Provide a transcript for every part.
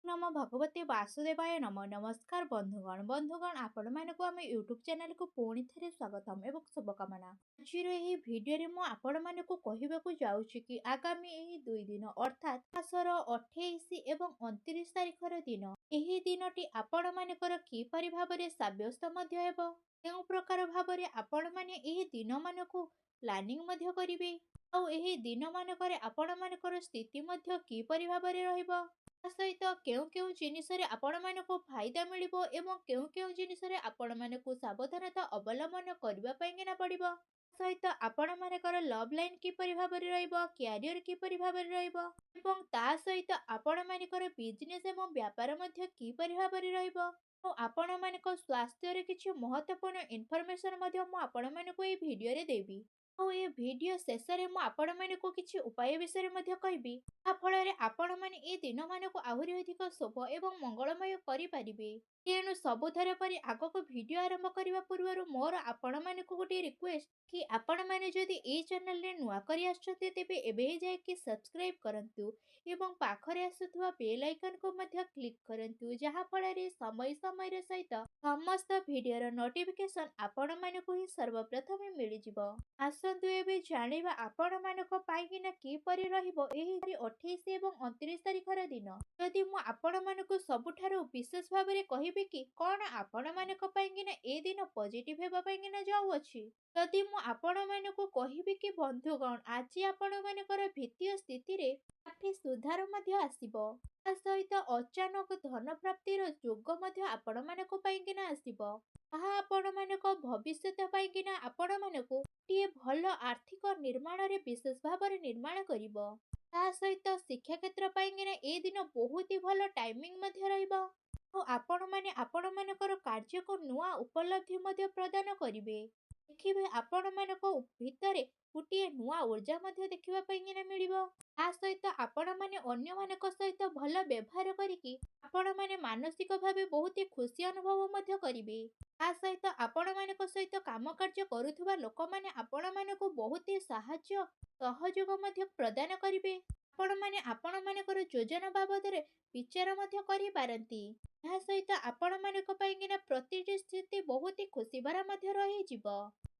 नम भगवते वासुदेवाय नम नमस्कार बंधुगण आपण मानक आम यूट्यूब चैनल को पुणी थे स्वागतम एवं शुभकामना। आज भिडियो मु आपण मानक कहवाक जाऊँगी कि आगामी यही 2 दिन अर्थात मासर 28 एवं 29 तारिखर दिन यही दिनटी आपण मानकर किपरि भाबरे साब्यस्त मध्य हेब केउ प्रकार भाबरे आपण माने यही दिन मानकु प्लानिंग मध्य करिवे आउ यही दिन मानकरे आपण मानकर स्थिति मध्य किपरि भाबरे रहिबो सहित केउ केउ जिनिसरे आपण मानकु फायदा मिलिबो एवं केउ केउ जिनिसरे आपण मानकु सावधानता अवलंबन करबा पइगिना पड़िबो सहित आपण मानकर लव लाइन किपरि भाबरे रहिबो क्यारियर किपरि भाबरे रहिबो एवं ता सहित आपण मानकर बिजनेस एवं व्यापार मध्य किपरि भाबरे रहिबो और आपण मानक स्वास्थ्य रे किछि महत्वपूर्ण इन्फॉर्मेशन मध्य मु आपण मानकु ए भिडियो रे देबी और ये भिडियो शेष में मु आपण मानकु किछि उपाय विषय रे मध्य कहबी आ फଳରେ आपण माने ए दिन मानकु आहुरी अधिक शुभ एवं मंगलमय करि परिबे। तेणु सबुथर परि आगको भिडियो आरंभ करबा पूर्व मोर आपण मानकु गोटे रिक्वेस्ट कि आपण माने जदि ए चैनल रे नुआ करि आछते तेबे एबे ही जाय कि सब्सक्राइब करंतु एवं पाखरे आसुथुवा बेल आइकन को मध्य क्लिक करंतु जहा फଳରେ समय समय रे सहित समस्त भिडियो रो नोटिफिकेशन आपण मानकु ही सर्वप्रथम मिलि जिवो। आसंतु एबे जानिबा आपण मानक पाइकिना किपरि रहिबो एही 28 एवं 29 तारिखर दिन जदि मु आपण मानक सबुठारु विशेष भाबरे कहिबे कि कोन आपण मानक पाइकिना ए दिन पॉजिटिव हेबा पाइकिना जाउ अछि जदि मु आपण मानक कहिबे कि बंधुगण आज आपण मानकर भित्तीय स्थिति रे काफी सुधार मध्य आसीबो ता सहित अचानक धन प्राप्तिर जोग मध्य आपण मानक पाइकिना आसीबो ताहा आपण मानक भविष्यत पाइकिना आपण मानक टिए भल आर्थिक निर्माण रे विशेष भाबरे निर्माण करिबो ता सहित शिक्षा क्षेत्र पाइकिना ए दिन बहुत ही भल टाइमिंग मध्य रहिबो और आपण माने आपण मानकर कार्य को नुआ उपलब्धि मध्य प्रदान करिवे देखिबे आपण मानक भितरे गोटे नुआ ऊर्जा मध्य देखिबा पाइकिना मिलिबो आ सहित आपण माने अन्य मानक सहित भल व्यवहार करिकि आपण माने मानसिक भावे बहुत ही खुशी अनुभव मध्य करिवे आ सहित आपण मानक सहित काम कार्य करुथुवा लोक माने आपण मानक बहुत ही साहाय्य सहयोग मध्य प्रदान करिवे आपण माने आपण मानकर योजना बाबदरे विचार मध्य करि पारंती ଏହା ସହିତ ଆପଣ ମାନଙ୍କ ପାଇଁକିନା ପ୍ରତିଟି ସ୍ଥିତି ବହୁତ ହି ଖୁସି ଭରା ମଧ୍ୟ ରହିଯିବ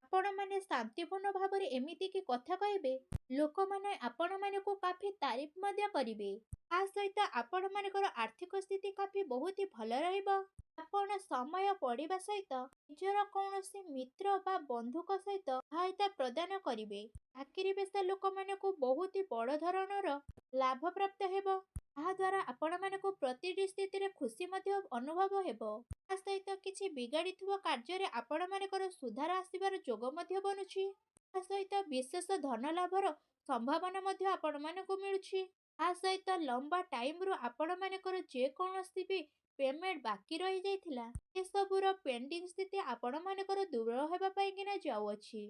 ଆପଣ ମାନେ ଶାନ୍ତିପୂର୍ଣ୍ଣ ଭାବରେ ଏମିତି କି କଥା କହିବେ ଲୋକମାନେ ଆପଣ ମାନଙ୍କୁ କାଫି ତାରିଫ ମଧ୍ୟ କରିବେ ତା ସହିତ ଆପଣ ମାନଙ୍କର ଆର୍ଥିକ ସ୍ଥିତି କାଫି ବହୁତ ହି ଭଲ ରହିବ ଆପଣ ସମୟ ପଡ଼ିବା ସହିତ ନିଜର କୌଣସି ମିତ୍ର ବା ବନ୍ଧୁଙ୍କ ସହିତ ସହାୟତା ପ୍ରଦାନ କରିବେ ଚାକିରି ପେଶା ଲୋକମାନଙ୍କୁ ବହୁତ ହି ବଡ଼ ଧରଣର ଲାଭ ପ୍ରାପ୍ତ ହେବ ତାହା ଦ୍ୱାରା ଆପଣ ମାନଙ୍କୁ ପ୍ରତିଟି ସ୍ଥିତିରେ ଖୁସି ମଧ୍ୟ ଅନୁଭବ ହେବ ତା ସହିତ କିଛି ବିଗାଡ଼ିଥିବା କାର୍ଯ୍ୟରେ ଆପଣ ମାନଙ୍କର ସୁଧାର ଆସିବାର ଯୋଗ ମଧ୍ୟ ବନୁଛି ତା ସହିତ ବିଶେଷ ଧନ ଲାଭର ସମ୍ଭାବନା ମଧ୍ୟ ଆପଣ ମାନଙ୍କୁ ମିଳୁଛି ତା ସହିତ ଲମ୍ବା ଟାଇମରୁ ଆପଣ ମାନଙ୍କର ଯେକୌଣସି ବି ପେମେଣ୍ଟ ବାକି ରହି ଯାଇଥିଲା ଏସବୁର ପେଣ୍ଡିଂ ସ୍ଥିତି ଆପଣ ମାନଙ୍କର ଦୂର ହେବା ପାଇଁକିନା ଯାଉଅଛି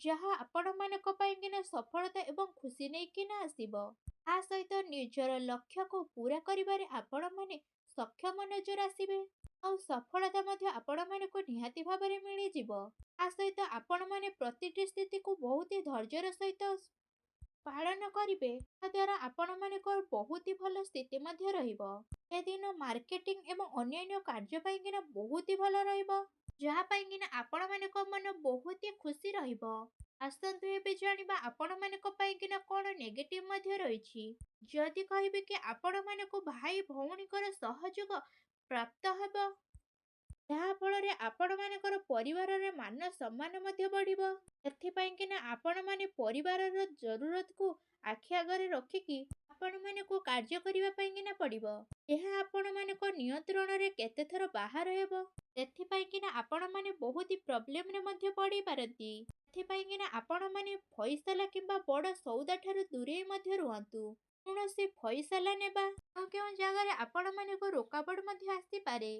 ଯାହା ଆପଣ ମାନଙ୍କ ପାଇଁକିନା ସଫଳତା ଏବଂ ଖୁସି ନେଇକିନା ଆସିବ ତା ସହିତ ନିଜର ଲକ୍ଷ୍ୟକୁ ପୂରା କରିବାରେ ଆପଣ ମାନେ ସକ୍ଷମ ନଜର ଆସିବେ ଆଉ ସଫଳତା ମଧ୍ୟ ଆପଣ ମାନଙ୍କୁ ନିହାତି ଭାବରେ ମିଳିଯିବ ତା ସହିତ ଆପଣ ମାନେ ପ୍ରତିଟି ସ୍ଥିତିକୁ ବହୁତ ହି ଧୈର୍ଯ୍ୟର ସହିତ ପାଳନ କରିବେ ତାଦ୍ୱାରା ଆପଣ ମାନଙ୍କର ବହୁତ ହି ଭଲ ସ୍ଥିତି ମଧ୍ୟ ରହିବ ଏଦିନ ମାର୍କେଟିଂ ଏବଂ ଅନ୍ୟାନ୍ୟ କାର୍ଯ୍ୟ ପାଇଁକିନା ବହୁତ ହି ଭଲ ରହିବ ଯାହା ପାଇଁକିନା ଆପଣ ମାନଙ୍କ ମନ ବହୁତ ହି ଖୁସି ରହିବ ଆସନ୍ତୁ ଏବେ ଜାଣିବା ଆପଣ ମାନଙ୍କ ପାଇଁକିନା କଣ ନେଗେଟିଭ ମଧ୍ୟ ରହିଛି ଯଦି କହିବେ କି ଆପଣ ମାନଙ୍କୁ ଭାଇ ଭଉଣୀଙ୍କର ସହଯୋଗ ପ୍ରାପ୍ତ ହେବ ଯାହା ଫଳରେ ଆପଣ ମାନଙ୍କର ପରିବାରରେ ମାନ ସମ୍ମାନ ମଧ୍ୟ ବଢିବ ସେଥିପାଇଁକିନା ଆପଣ ମାନେ ପରିବାରର ଜରୁରତକୁ ଆଖି ଆଗରେ ରଖିକି ଆପଣ ମାନଙ୍କୁ କାର୍ଯ୍ୟ କରିବା ପାଇଁକିନା ପଡିବ ଏହା ଆପଣ ମାନଙ୍କ ନିୟନ୍ତ୍ରଣରେ କେତେଥର ବାହାର ହେବ ସେଥିପାଇଁକିନା ଆପଣ ମାନେ ବହୁତ ପ୍ରୋବ୍ଲେମରେ ମଧ୍ୟ ପଡି ପାରନ୍ତି ସେଥିପାଇଁକିନା ଆପଣ ମାନେ ଫଇସଲା କିମ୍ବା ବଡ ସଉଦା ଠାରୁ ଦୂରେଇ ମଧ୍ୟ ରୁହନ୍ତୁ କୌଣସି ଫଇସଲା ନେବା ଆଉ କେଉଁ ଜାଗାରେ ଆପଣ ମାନଙ୍କୁ ରୋକାବଟ ମଧ୍ୟ ଆସିପାରେ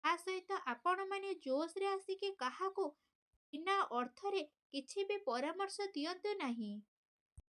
ତା ସହିତ ଆପଣ ମାନେ ଜୋଶରେ ଆସିକି କାହାକୁ ବିନା ଅର୍ଥରେ କିଛି ବି ପରାମର୍ଶ ଦିଅନ୍ତୁ ନାହିଁ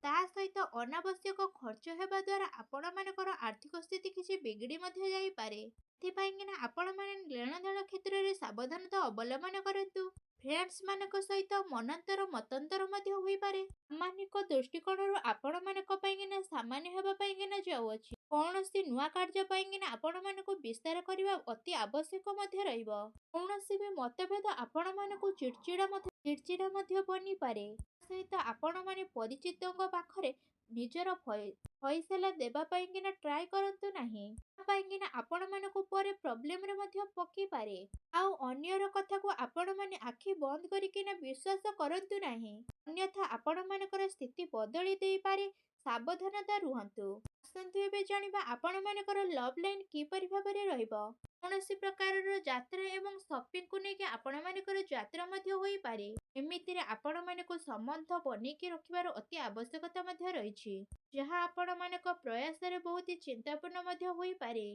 ତା ସହିତ ଅନାବଶ୍ୟକ ଖର୍ଚ୍ଚ ହେବା ଦ୍ୱାରା ଆପଣ ମାନଙ୍କର ଆର୍ଥିକ ସ୍ଥିତି କିଛି ବିଗିଡି ମଧ୍ୟ ଯାଇପାରେ ସେଥିପାଇଁକିନା ଆପଣ ମାନେ ନେଣଦେଣ କ୍ଷେତ୍ରରେ ସାବଧାନତା ଅବଲମ୍ବନ କରନ୍ତୁ ଫ୍ରେଣ୍ଡସ୍ ମାନଙ୍କ ସହିତ ମନାନ୍ତର ମତାନ୍ତର ମଧ୍ୟ ହୋଇପାରେ ସାମାଜିକ ଦୃଷ୍ଟିକୋଣରୁ ଆପଣ ମାନଙ୍କ ପାଇଁକିନା ସାମାନ୍ୟ ହେବା ପାଇଁକିନା ଯାଉଅଛି କୌଣସି ନୂଆ କାର୍ଯ୍ୟ ପାଇଁକିନା ଆପଣମାନଙ୍କୁ ବିସ୍ତାର କରିବା ଅତି ଆବଶ୍ୟକ ମଧ୍ୟ ରହିବ। କୌଣସି ବି ମତଭେଦ ଆପଣମାନଙ୍କୁ ଚିଡ଼ଚିଡ଼ା ମଧ୍ୟ ବନିପାରେ। ତା ସହିତ ଆପଣମାନେ ପରିଚିତଙ୍କ ପାଖରେ ନିଜର ଫଇସଲା ଦେବା ପାଇଁକିନା ଟ୍ରାଏ କରନ୍ତୁ ନାହିଁ। ତା ପାଇଁକିନା ଆପଣମାନଙ୍କୁ ପରେ ପ୍ରୋବ୍ଲେମରେ ମଧ୍ୟ ପକେଇପାରେ। ଆଉ ଅନ୍ୟର କଥାକୁ ଆପଣମାନେ ଆଖି ବନ୍ଦ କରିକିନା ବିଶ୍ୱାସ କରନ୍ତୁ ନାହିଁ। ଅନ୍ୟଥା ଆପଣମାନଙ୍କର ସ୍ଥିତି ବଦଳି ଦେଇପାରେ। ସାବଧାନତା ରୁହନ୍ତୁ। ଆସନ୍ତୁ ଏବେ ଜାଣିବା ଆପଣମାନଙ୍କର ଲଭ୍ ଲାଇନ୍ କିପରି ଭାବରେ ରହିବ। କୌଣସି ପ୍ରକାରର ଯାତ୍ରା ଏବଂ ସପିଂକୁ ନେଇକି ଆପଣମାନଙ୍କର ଯାତ୍ରା ମଧ୍ୟ ହୋଇପାରେ। ଏମିତିରେ ଆପଣମାନଙ୍କୁ ସମ୍ବନ୍ଧ ବନେଇକି ରଖିବାର ଅତି ଆବଶ୍ୟକତା ମଧ୍ୟ ରହିଛି, ଯାହା ଆପଣମାନଙ୍କ ପ୍ରୟାସରେ ବହୁତ ଚିନ୍ତାପୂର୍ଣ୍ଣ ମଧ୍ୟ ହୋଇପାରେ।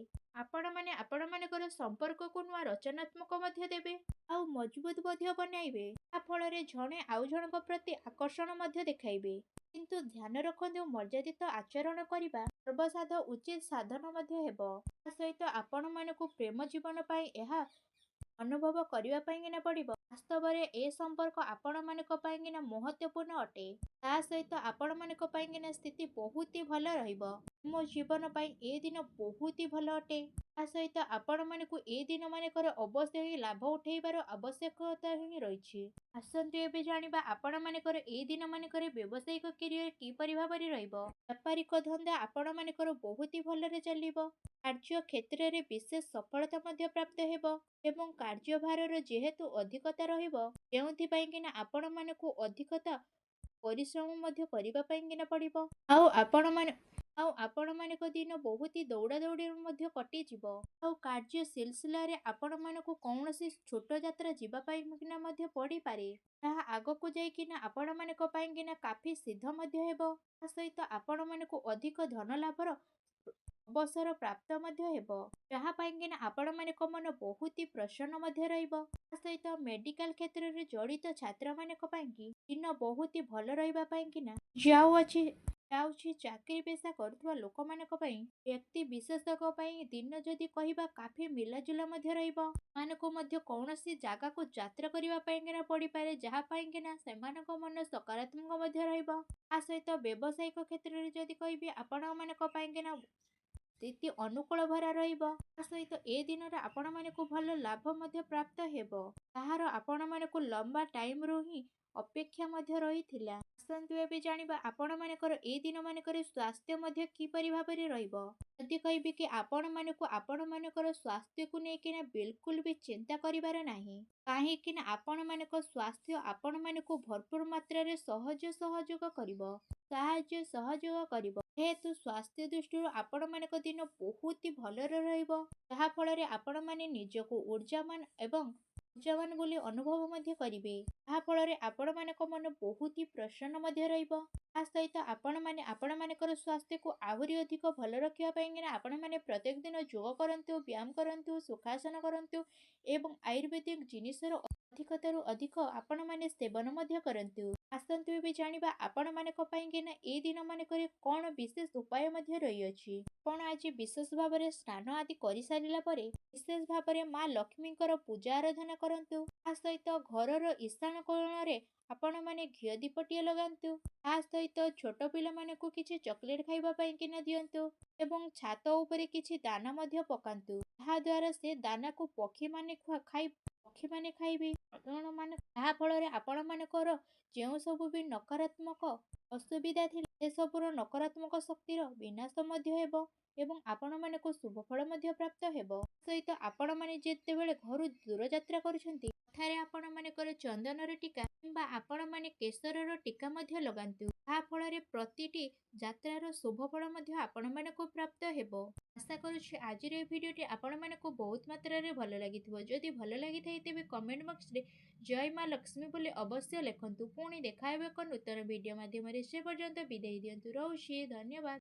ଆପଣମାନେ ଆପଣମାନଙ୍କର ସମ୍ପର୍କକୁ ନୂଆ ରଚନାତ୍ମକ ମଧ୍ୟ ଦେବେ ଆଉ ମଜବୁତ ମଧ୍ୟ ବନାଇବେ। ଯାହା ଫଳରେ ଜଣେ ଆଉ ଜଣଙ୍କ ପ୍ରତି ଆକର୍ଷଣ ମଧ୍ୟ ଦେଖାଇବେ। କିନ୍ତୁ ଧ୍ୟାନ ରଖନ୍ତୁ, ମର୍ଯ୍ୟାଦିତ ଆଚରଣ କରିବା ସର୍ବସାଧ ଉଚିତ ସାଧନ ମଧ୍ୟ ହେବ। ତା ସହିତ ଆପଣମାନଙ୍କୁ ପ୍ରେମ ଜୀବନ ପାଇଁ ଏହା ଅନୁଭବ କରିବା ପାଇଁକିନା ପଡ଼ିବ। ବାସ୍ତବରେ ଏ ସମ୍ପର୍କ ଆପଣମାନଙ୍କ ପାଇଁକିନା ମହତ୍ତ୍ୱପୂର୍ଣ୍ଣ ଅଟେ। ତା ସହିତ ଆପଣମାନଙ୍କ ପାଇଁକିନା ସ୍ଥିତି ବହୁତ ଭଲ ରହିବ। ମୋ ଜୀବନ ପାଇଁ ଏ ଦିନ ବହୁତ ଭଲ ଅଟେ। ତା ସହିତ ଆପଣମାନଙ୍କୁ ଏ ଦିନମାନଙ୍କରେ ଅବଶ୍ୟ ହିଁ ଲାଭ ଉଠାଇବାର ଆବଶ୍ୟକତା ହିଁ ରହିଛି। ଆସନ୍ତୁ ଏବେ ଜାଣିବା ଆପଣମାନଙ୍କର ଏଇ ଦିନମାନଙ୍କରେ ବ୍ୟବସାୟିକ କ୍ୟାରିୟର କିପରି ଭାବରେ ରହିବ। ବ୍ୟାପାରିକ ଧନ୍ଦା ଆପଣମାନଙ୍କର ବହୁତ ଭଲରେ ଚାଲିବ। କାର୍ଯ୍ୟ କ୍ଷେତ୍ରରେ ବିଶେଷ ସଫଳତା ମଧ୍ୟ ପ୍ରାପ୍ତ ହେବ ଏବଂ କାର୍ଯ୍ୟଭାରର ଯେହେତୁ ଅଧିକତା ରହିବ, ଯେଉଁଥିପାଇଁକିନା ଆପଣମାନଙ୍କୁ ଅଧିକତା ପରିଶ୍ରମ ମଧ୍ୟ କରିବା ପାଇଁକିନା ପଡ଼ିବ। ଆଉ ଆପଣମାନଙ୍କ ଦିନ ବହୁତ ଦୌଡ଼ା ଦୌଡ଼ିରେ ମଧ୍ୟ କଟିଯିବ। ଆଉ କାର୍ଯ୍ୟ ସିଲସିଲାରେ ଆପଣମାନଙ୍କୁ କୌଣସି ଛୋଟ ଯାତ୍ରା ଯିବା ପାଇଁକିନା ମଧ୍ୟ ପଡ଼ିପାରେ। ତାହା ଆଗକୁ ଯାଇକିନା ଆପଣମାନଙ୍କ ପାଇଁକିନା କାଫି ସିଦ୍ଧ ମଧ୍ୟ ହେବ। ତା ସହିତ ଆପଣମାନଙ୍କୁ ଅଧିକ ଧନ ଲାଭର ଅବସର ପ୍ରାପ୍ତ ମଧ୍ୟ ହେବ, ଯାହା ପାଇଁକିନା ଆପଣମାନଙ୍କ ମନ ବହୁତ ପ୍ରସନ୍ନ ମଧ୍ୟ ରହିବ। ତା ସହିତ ମେଡିକାଲ କ୍ଷେତ୍ରରେ ଜଡ଼ିତ ଛାତ୍ରମାନଙ୍କ ପାଇଁକି ଦିନ ବହୁତ ଭଲ ରହିବା ପାଇଁକିନା ଯାଉଛି। ଚାକିରି ପେଶା କରୁଥିବା ଲୋକମାନଙ୍କ ପାଇଁ, ବ୍ୟକ୍ତି ବିଶେଷଙ୍କ ପାଇଁ ଦିନ ଯଦି କହିବା କାଫି ମିଲାଜୁଲା ମଧ୍ୟ ରହିବ। ସେମାନଙ୍କୁ ମଧ୍ୟ କୌଣସି ଜାଗାକୁ ଯାତ୍ରା କରିବା ପାଇଁକିନା ପଡ଼ିପାରେ, ଯାହା ପାଇଁକିନା ସେମାନଙ୍କ ମନ ସକାରାତ୍ମକ ମଧ୍ୟ ରହିବ। ତା ସହିତ ବ୍ୟବସାୟିକ କ୍ଷେତ୍ରରେ ଯଦି କହିବି ଆପଣମାନଙ୍କ ପାଇଁକିନା ସ୍ଥିତି ଅନୁକୂଳ ଭରା ରହିବ। ତା ସହିତ ଏ ଦିନରେ ଆପଣମାନଙ୍କୁ ଭଲ ଲାଭ ମଧ୍ୟ ପ୍ରାପ୍ତ ହେବ, ତାହାର ଆପଣମାନଙ୍କୁ ଲମ୍ବା ଟାଇମରୁ ହିଁ ଅପେକ୍ଷା ମଧ୍ୟ ରହିଥିଲା। ଆସନ୍ତୁ ଏବେ ଜାଣିବା ଆପଣମାନଙ୍କର ଏଇ ଦିନମାନଙ୍କରେ ସ୍ୱାସ୍ଥ୍ୟ ମଧ୍ୟ କିପରି ଭାବରେ ରହିବ। ଯଦି କହିବି କି ଆପଣମାନଙ୍କୁ ଆପଣମାନଙ୍କର ସ୍ୱାସ୍ଥ୍ୟକୁ ନେଇକିନା ବିଲକୁଲ ବି ଚିନ୍ତା କରିବାର ନାହିଁ। କାହିଁକିନା ଆପଣମାନଙ୍କ ସ୍ୱାସ୍ଥ୍ୟ ଆପଣମାନଙ୍କୁ ଭରପୁର ମାତ୍ରାରେ ସାହାଯ୍ୟ ସହଯୋଗ କରିବ। ଯେହେତୁ ସ୍ୱାସ୍ଥ୍ୟ ଦୃଷ୍ଟିରୁ ଆପଣମାନଙ୍କ ଦିନ ବହୁତ ଭଲରେ ରହିବ, ଯାହା ଫଳରେ ଆପଣମାନେ ନିଜକୁ ଉର୍ଜାବାନ ବୋଲି ଅନୁଭବ ମଧ୍ୟ କରିବେ। ଯାହା ଫଳରେ ଆପଣମାନଙ୍କ ମନ ବହୁତ ପ୍ରସନ୍ନ ମଧ୍ୟ ରହିବ। ତା ସହିତ ଆପଣମାନେ ଆପଣମାନଙ୍କର ସ୍ୱାସ୍ଥ୍ୟକୁ ଆହୁରି ଅଧିକ ଭଲ ରଖିବା ପାଇଁକିନା ଆପଣମାନେ ପ୍ରତ୍ୟେକ ଦିନ ଯୋଗ କରନ୍ତୁ, ବ୍ୟାୟାମ କରନ୍ତୁ, ସୁଖାସନ କରନ୍ତୁ ଏବଂ ଆୟୁର୍ବେଦିକ ଜିନିଷର ଅଧିକତାରୁ ଅଧିକ ଆପଣମାନେ ସେବନ ମଧ୍ୟ କରନ୍ତୁ। ଆସନ୍ତୁ ଏବେ ଜାଣିବା ଆପଣମାନଙ୍କ ପାଇଁକିନା ଏଇ ଦିନମାନଙ୍କରେ କ'ଣ ବିଶେଷ ଉପାୟ ମଧ୍ୟ ରହିଅଛି। ଆପଣ ଆଜି ବିଶେଷ ଭାବରେ ସ୍ନାନ ଆଦି କରିସାରିଲା ପରେ ବିଶେଷ ଭାବରେ ମା ଲକ୍ଷ୍ମୀଙ୍କର ପୂଜା ଆରାଧନା କରନ୍ତୁ। ତା ସହିତ ଘରର ଈଶାନ କୋଣରେ ଆପଣମାନେ ଘିଅ ଦୀପଟିଏ ଲଗାନ୍ତୁ। ତା ସହିତ ଛୋଟ ପିଲାମାନଙ୍କୁ କିଛି ଚକୋଲେଟ ଖାଇବା ପାଇଁକିନା ଦିଅନ୍ତୁ ଏବଂ ଛାତ ଉପରେ କିଛି ଦାନା ମଧ୍ୟ ପକାନ୍ତୁ। ଯାହାଦ୍ୱାରା ସେ ଦାନାକୁ ପକ୍ଷୀମାନେ ଖାଇବେ। ଯାହା ଫଳରେ ଆପଣମାନଙ୍କର ଯେଉଁ ସବୁ ବି ନକାରାତ୍ମକ ଅସୁବିଧା ଥିଲା, ସେସବୁର ନକାରାତ୍ମକ ଶକ୍ତିର ବିନାଶ ମଧ୍ୟ ହେବ ଏବଂ ଆପଣମାନଙ୍କୁ ଶୁଭ ଫଳ ମଧ୍ୟ ପ୍ରାପ୍ତ ହେବ। ସହିତ ଆପଣମାନେ ଯେତେବେଳେ ଘରୁ ଦୂରଯାତ୍ରା କରୁଛନ୍ତି, ସେଠାରେ ଆପଣମାନଙ୍କର ଚନ୍ଦନର ଟୀକା କିମ୍ବା ଆପଣମାନେ କେଶରର ଟୀକା ମଧ୍ୟ ଲଗାନ୍ତୁ। ଯାହା ଫଳରେ ପ୍ରତିଟି ଯାତ୍ରାର ଶୁଭ ଫଳ ମଧ୍ୟ ଆପଣମାନଙ୍କୁ ପ୍ରାପ୍ତ ହେବ। ଆଶା କରୁଛି ଆଜିର ଏହି ଭିଡ଼ିଓଟି ଆପଣମାନଙ୍କୁ ବହୁତ ମାତ୍ରାରେ ଭଲ ଲାଗିଥିବ। ଯଦି ଭଲ ଲାଗିଥାଏ ତେବେ କମେଣ୍ଟ ବକ୍ସରେ ଜୟ ମା ଲକ୍ଷ୍ମୀ ବୋଲି ଅବଶ୍ୟ ଲେଖନ୍ତୁ। ପୁଣି ଦେଖା ହେବ ଏକ ନୂତନ ଭିଡ଼ିଓ ମାଧ୍ୟମରେ। ସେ ପର୍ଯ୍ୟନ୍ତ ବିଦାୟ ଦିଅନ୍ତୁ। ରହୁଛି, ଧନ୍ୟବାଦ।